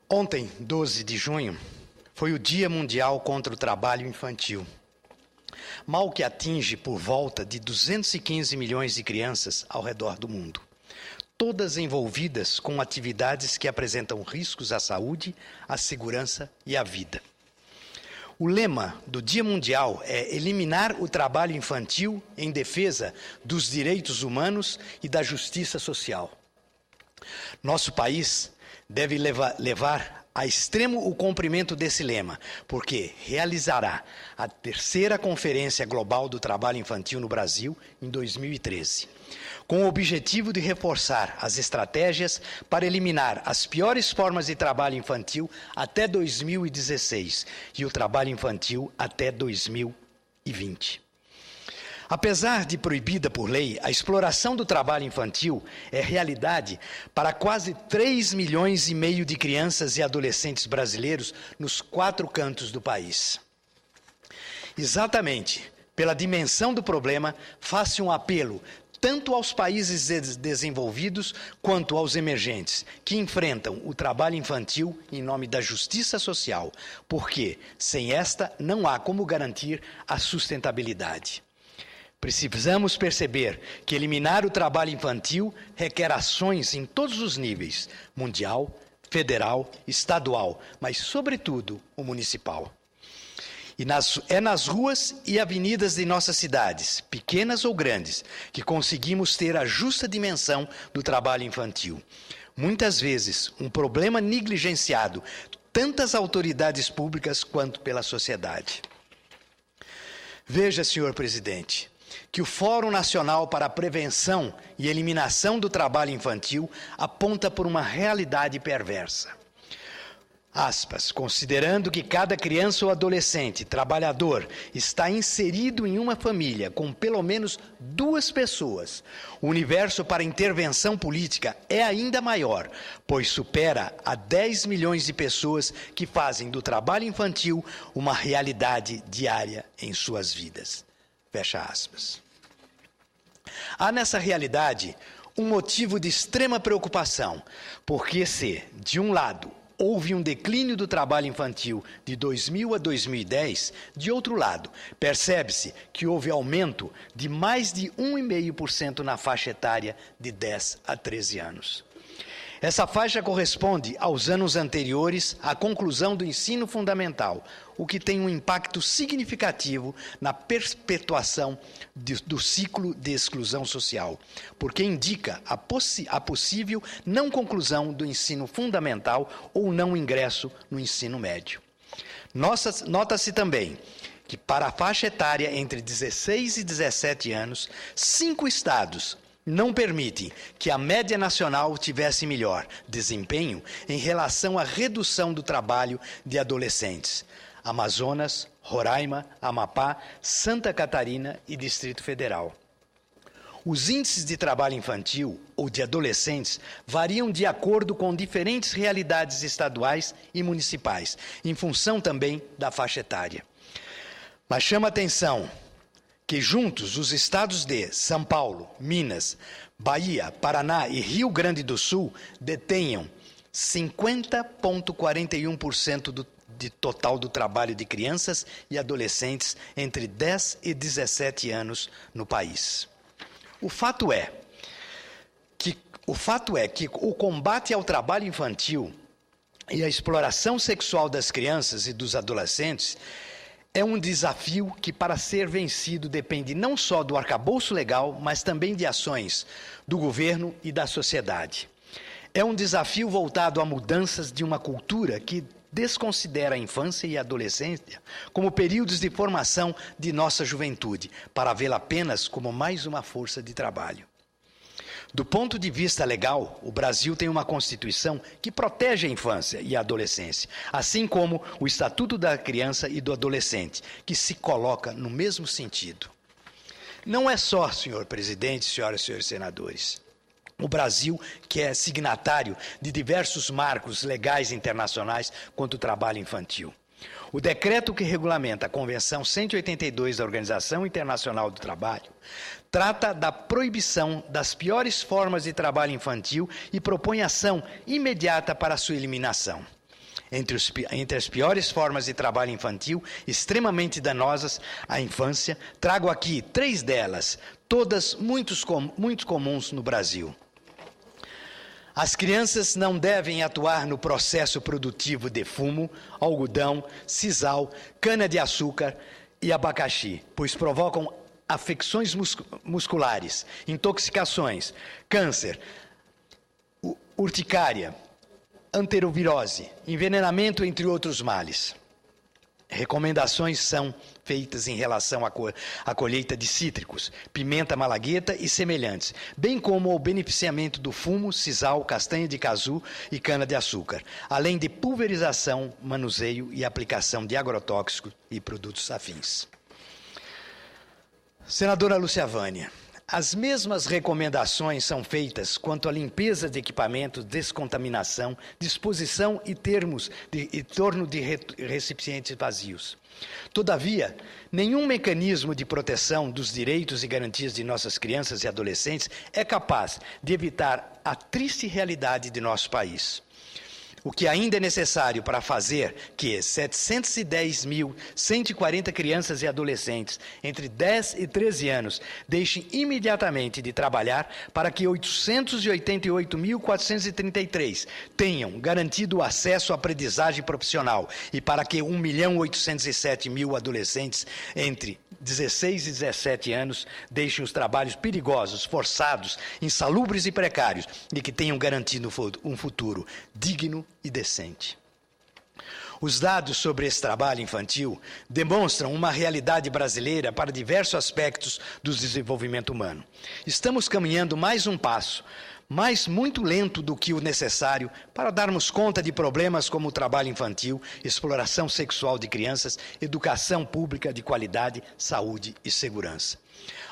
Ontem, 12 de junho, foi o Dia Mundial contra o Trabalho Infantil. Mal que atinge por volta de 215 milhões de crianças ao redor do mundo, todas envolvidas com atividades que apresentam riscos à saúde, à segurança e à vida. O lema do Dia Mundial é eliminar o trabalho infantil em defesa dos direitos humanos e da justiça social. Nosso país deve levar a extremo o cumprimento desse lema, porque realizará a 3ª Conferência Global do Trabalho Infantil no Brasil em 2013, com o objetivo de reforçar as estratégias para eliminar as piores formas de trabalho infantil até 2016 e o trabalho infantil até 2020. Apesar de proibida por lei, a exploração do trabalho infantil é realidade para quase 3,5 milhões de crianças e adolescentes brasileiros nos 4 cantos do país. Exatamente pela dimensão do problema, faço um apelo tanto aos países desenvolvidos quanto aos emergentes, que enfrentam o trabalho infantil em nome da justiça social, porque sem esta não há como garantir a sustentabilidade. Precisamos perceber que eliminar o trabalho infantil requer ações em todos os níveis, mundial, federal, estadual, mas, sobretudo, o municipal. E é nas ruas e avenidas de nossas cidades, pequenas ou grandes, que conseguimos ter a justa dimensão do trabalho infantil. Muitas vezes, um problema negligenciado, tantas autoridades públicas quanto pela sociedade. Veja, senhor presidente, que o Fórum Nacional para a Prevenção e Eliminação do Trabalho Infantil aponta por uma realidade perversa. Aspas, considerando que cada criança ou adolescente trabalhador está inserido em uma família com pelo menos 2 pessoas, o universo para intervenção política é ainda maior, pois supera a 10 milhões de pessoas que fazem do trabalho infantil uma realidade diária em suas vidas. Fecha aspas. Há nessa realidade um motivo de extrema preocupação, porque se, de um lado, houve um declínio do trabalho infantil de 2000 a 2010, de outro lado, percebe-se que houve aumento de mais de 1,5% na faixa etária de 10 a 13 anos. Essa faixa corresponde aos anos anteriores à conclusão do ensino fundamental, o que tem um impacto significativo na perpetuação do ciclo de exclusão social, porque indica a possível não conclusão do ensino fundamental ou não ingresso no ensino médio. Nota-se também que para a faixa etária entre 16 e 17 anos, 5 estados não permitem que a média nacional tivesse melhor desempenho em relação à redução do trabalho de adolescentes: Amazonas, Roraima, Amapá, Santa Catarina e Distrito Federal. Os índices de trabalho infantil ou de adolescentes variam de acordo com diferentes realidades estaduais e municipais, em função também da faixa etária. Mas chama atenção que juntos os estados de São Paulo, Minas, Bahia, Paraná e Rio Grande do Sul detenham 50,41% de total do trabalho de crianças e adolescentes entre 10 e 17 anos no país. O fato é que o combate ao trabalho infantil e a exploração sexual das crianças e dos adolescentes é um desafio que, para ser vencido, depende não só do arcabouço legal, mas também de ações do governo e da sociedade. É um desafio voltado a mudanças de uma cultura que desconsidera a infância e a adolescência como períodos de formação de nossa juventude, para vê-la apenas como mais uma força de trabalho. Do ponto de vista legal, o Brasil tem uma Constituição que protege a infância e a adolescência, assim como o Estatuto da Criança e do Adolescente, que se coloca no mesmo sentido. Não é só, senhor presidente, senhoras e senhores senadores, o Brasil que é signatário de diversos marcos legais internacionais contra o trabalho infantil. O decreto que regulamenta a Convenção 182 da Organização Internacional do Trabalho trata da proibição das piores formas de trabalho infantil e propõe ação imediata para sua eliminação. Entre as piores formas de trabalho infantil, extremamente danosas à infância, trago aqui 3 delas, todas muito comuns no Brasil. As crianças não devem atuar no processo produtivo de fumo, algodão, sisal, cana-de-açúcar e abacaxi, pois provocam afecções musculares, intoxicações, câncer, urticária, enterovirose, envenenamento, entre outros males. Recomendações são feitas em relação à colheita de cítricos, pimenta malagueta e semelhantes, bem como ao beneficiamento do fumo, sisal, castanha de caju e cana-de-açúcar, além de pulverização, manuseio e aplicação de agrotóxicos e produtos afins. Senadora Lúcia Vânia, as mesmas recomendações são feitas quanto à limpeza de equipamentos, descontaminação, disposição e torno de recipientes vazios. Todavia, nenhum mecanismo de proteção dos direitos e garantias de nossas crianças e adolescentes é capaz de evitar a triste realidade de nosso país. O que ainda é necessário para fazer que 710.140 crianças e adolescentes entre 10 e 13 anos deixem imediatamente de trabalhar para que 888.433 tenham garantido o acesso à aprendizagem profissional e para que 1.807.000 adolescentes entre 16 e 17 anos deixem os trabalhos perigosos, forçados, insalubres e precários e que tenham garantido um futuro digno e decente. Os dados sobre esse trabalho infantil demonstram uma realidade brasileira para diversos aspectos do desenvolvimento humano. Estamos caminhando mais um passo, mas muito lento do que o necessário para darmos conta de problemas como o trabalho infantil, exploração sexual de crianças, educação pública de qualidade, saúde e segurança.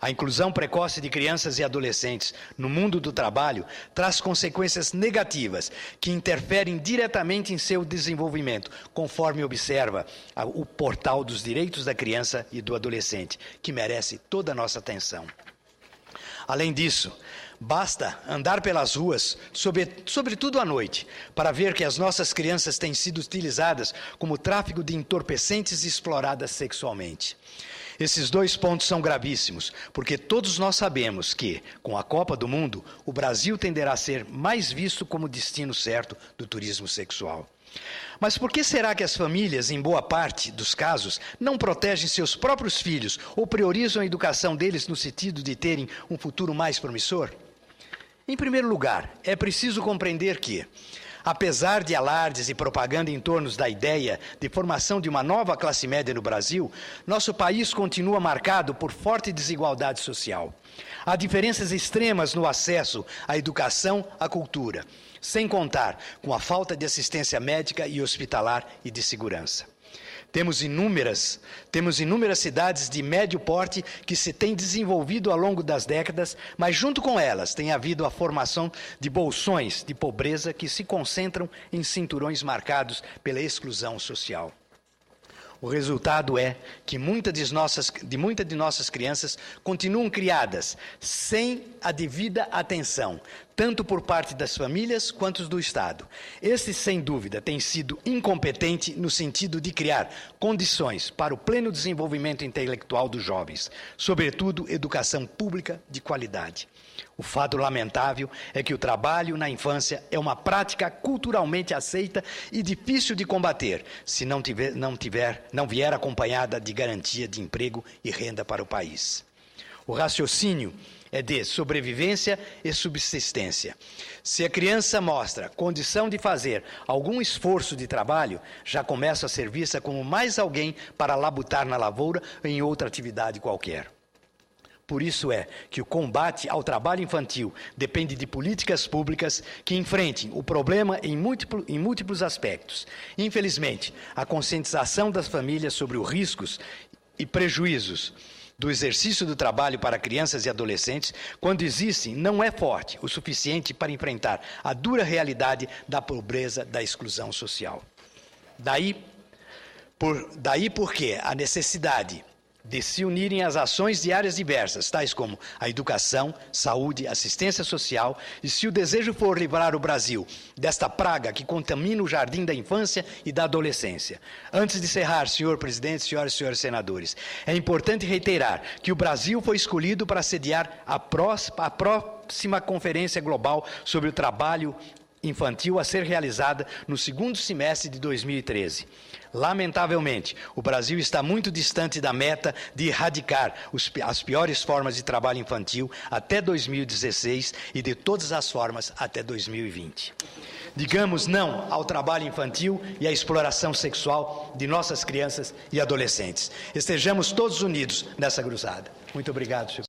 A inclusão precoce de crianças e adolescentes no mundo do trabalho traz consequências negativas que interferem diretamente em seu desenvolvimento, conforme observa o Portal dos Direitos da Criança e do Adolescente, que merece toda a nossa atenção. Além disso, basta andar pelas ruas, sobretudo à noite, para ver que as nossas crianças têm sido utilizadas como tráfico de entorpecentes e exploradas sexualmente. Esses 2 pontos são gravíssimos, porque todos nós sabemos que, com a Copa do Mundo, o Brasil tenderá a ser mais visto como destino certo do turismo sexual. Mas por que será que as famílias, em boa parte dos casos, não protegem seus próprios filhos ou priorizam a educação deles no sentido de terem um futuro mais promissor? Em primeiro lugar, é preciso compreender que, apesar de alardes e propaganda em torno da ideia de formação de uma nova classe média no Brasil, nosso país continua marcado por forte desigualdade social. Há diferenças extremas no acesso à educação, à cultura, sem contar com a falta de assistência médica e hospitalar e de segurança. Temos inúmeras cidades de médio porte que se têm desenvolvido ao longo das décadas, mas junto com elas tem havido a formação de bolsões de pobreza que se concentram em cinturões marcados pela exclusão social. O resultado é que muitas de nossas crianças continuam criadas sem a devida atenção, tanto por parte das famílias quanto do Estado. Esse, sem dúvida, tem sido incompetente no sentido de criar condições para o pleno desenvolvimento intelectual dos jovens, sobretudo educação pública de qualidade. O fato lamentável é que o trabalho na infância é uma prática culturalmente aceita e difícil de combater, se não vier acompanhada de garantia de emprego e renda para o país. O raciocínio é de sobrevivência e subsistência. Se a criança mostra condição de fazer algum esforço de trabalho, já começa a ser vista como mais alguém para labutar na lavoura ou em outra atividade qualquer. Por isso é que o combate ao trabalho infantil depende de políticas públicas que enfrentem o problema em múltiplos aspectos. Infelizmente, a conscientização das famílias sobre os riscos e prejuízos do exercício do trabalho para crianças e adolescentes, quando existem, não é forte o suficiente para enfrentar a dura realidade da pobreza, da exclusão social. Daí porque a necessidade de se unirem às ações de áreas diversas, tais como a educação, saúde, assistência social, e se o desejo for livrar o Brasil desta praga que contamina o jardim da infância e da adolescência. Antes de encerrar, senhor presidente, senhoras e senhores senadores, é importante reiterar que o Brasil foi escolhido para sediar a próxima Conferência Global sobre o Trabalho Infantil a ser realizada no segundo semestre de 2013. Lamentavelmente, o Brasil está muito distante da meta de erradicar as piores formas de trabalho infantil até 2016 e de todas as formas até 2020. Digamos não ao trabalho infantil e à exploração sexual de nossas crianças e adolescentes. Estejamos todos unidos nessa cruzada. Muito obrigado, senhor.